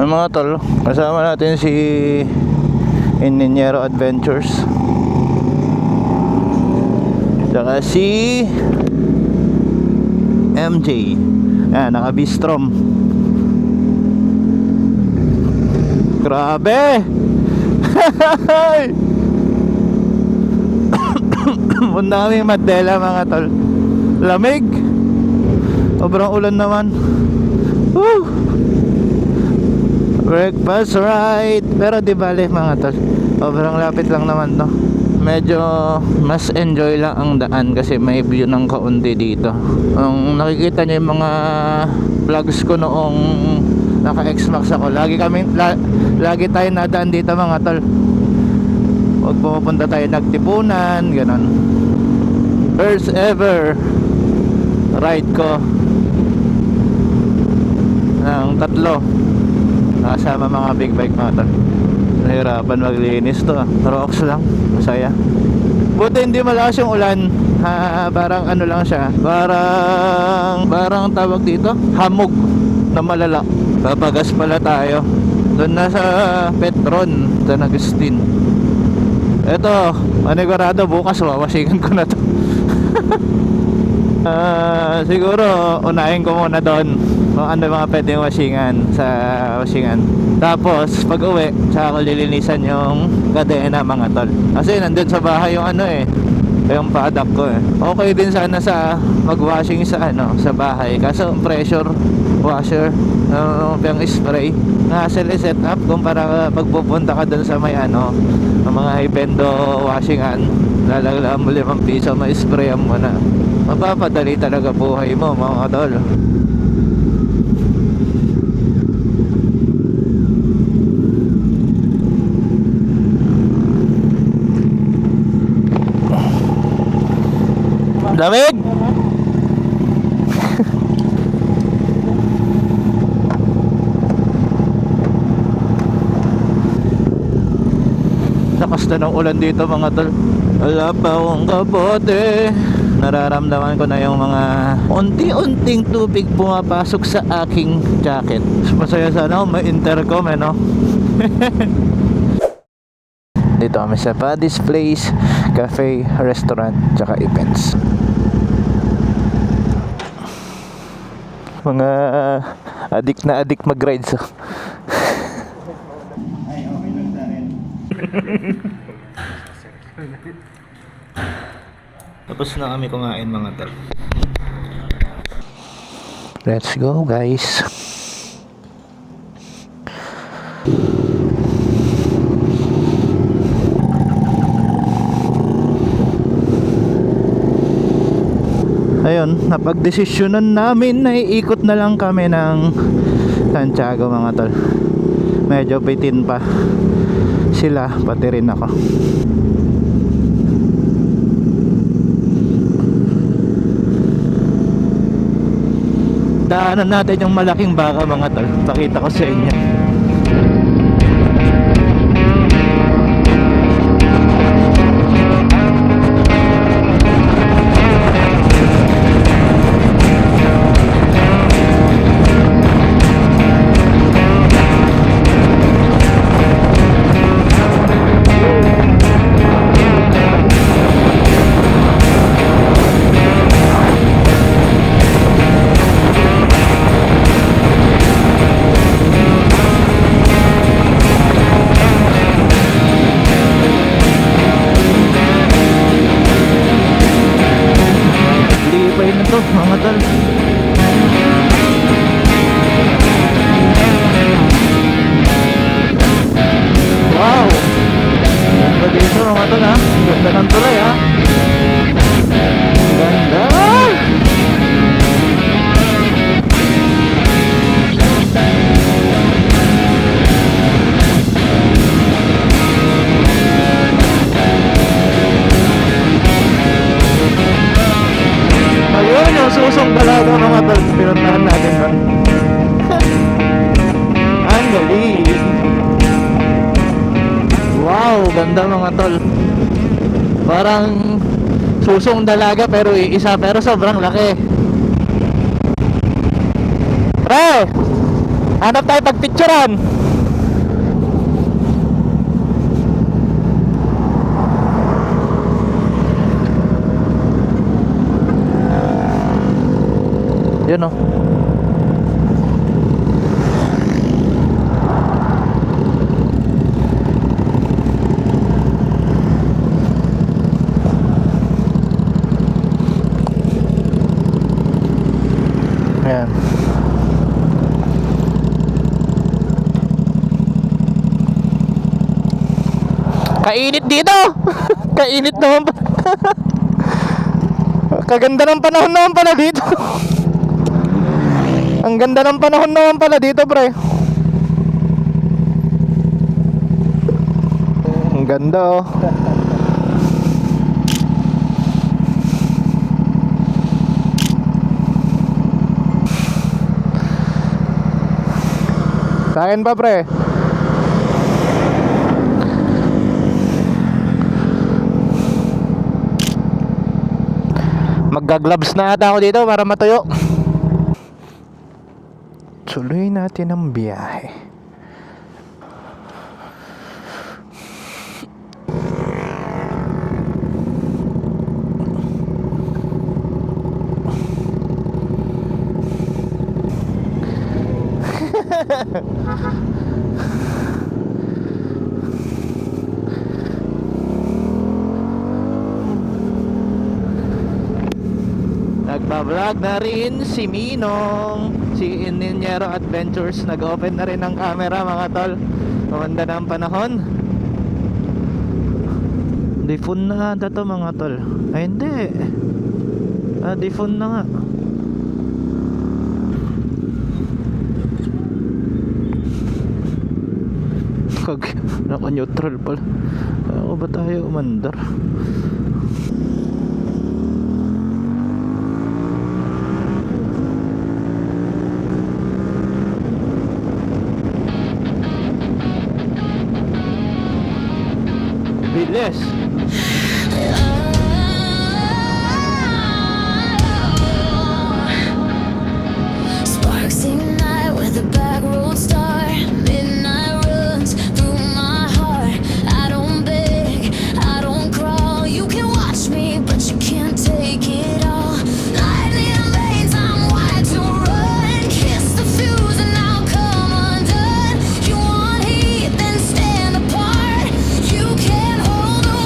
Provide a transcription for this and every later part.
Ay mga tol, kasama natin si Inninyero Adventures, saka si MJ. Ayan, naka-bistrom. Grabe! Ang daming madela mga tol. Lamig. Sobrang ulan naman. Woo! Breakfast ride. Pero di bale mga tol, sobrang lapit lang naman to. Medyo mas enjoy lang ang daan kasi may view ng kaunti dito. Ang nakikita nyo yung mga vlogs ko noong naka-X-Max ako, lagi tayo nadaan dito mga tol. Huwag pumupunta tayo nagtipunan, ganon. First ever ride ko ng tatlo, nakasama mga big bike mga tol. Nahirapan maglinis to, rocks lang, masaya. Buti hindi malakas yung ulan. Parang ano lang siya, parang tawag dito, hamog na malala. Papagas pala tayo doon na sa Petron, San Agustin. Eto, manigurado bukas wawasingan ko na to. Siguro unahin ko muna doon kung ano mga pwedeng wasingan sa wasingan. Tapos pag uwi, tsaka ko lilinisan yung kadena mga tol. Kasi nandun sa bahay yung ano yung paddock ko Okay din sana sa mag-washing sa sa bahay. Kaso pressure washer, yung spray hassle set up kumpara pag pupunta ka dun sa may mga ibendo washingan, lalaglaan mo 5 piso, ma-sprayan mo na. Mapapadali talaga buhay mo mga tol. Lamig! Lakas na ng ulan dito mga tol. Wala pa akong kapote. Nararamdaman ko na yung mga unti-unting tubig pumapasok sa aking jacket. Masaya sana kung may intercom Dito kami sa Paddy's Place Cafe, Restaurant, tsaka events. Mga adik na adik mag-rides. Tapos na kami kumain mga tol. Let's go guys. Ayun, napagdesisyonan namin na iikot na lang kami ng Santiago mga tol. Medyo bitin pa sila, pati rin ako. Daanan natin yung malaking baka mga tol. Pakita ko sa inyo. Mga tol, wow, ganda dito mga tol ganda ng tulay ganda. Ayun yung susong dalaga mga tol, pinuntahan natin doon. Ang galing. Wow, ganda mga tol. Parang susong dalaga pero iisa, pero sobrang laki. Pre, Hanap tayo pagpicturan. Yun oh. Ayan. Kainit dito. Kainit naman pa. Kaganda ng panahon naman pala dito. Ang ganda ng panahon naman pala dito, pre. Ang ganda oh. Sa akin pa, pre. Magga-gloves na ata ako dito para matuyo. Tuloy natin ang biyahe. Nagpa-vlog na rin si Minong, si Ninjero Adventures. Nag-open na rin ang camera, mga tol. Kumanda na ang panahon. Di-phone na ata to, mga tol. Ay hindi, di-phone na nga. Naka-neutral pala. Ako ba tayo umandar? Bilis. Sparks ignite with a back road start. Midnight runs through my heart. I don't beg, I don't crawl. You can watch me, but you can't take it all. Lightning in veins, I'm wired to run. Kiss the fuse and I'll come undone. You want heat, then stand apart. You can't hold on.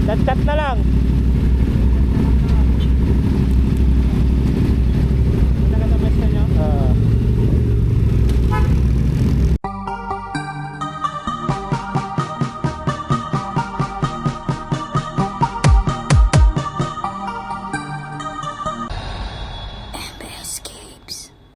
Chat-chat na lang.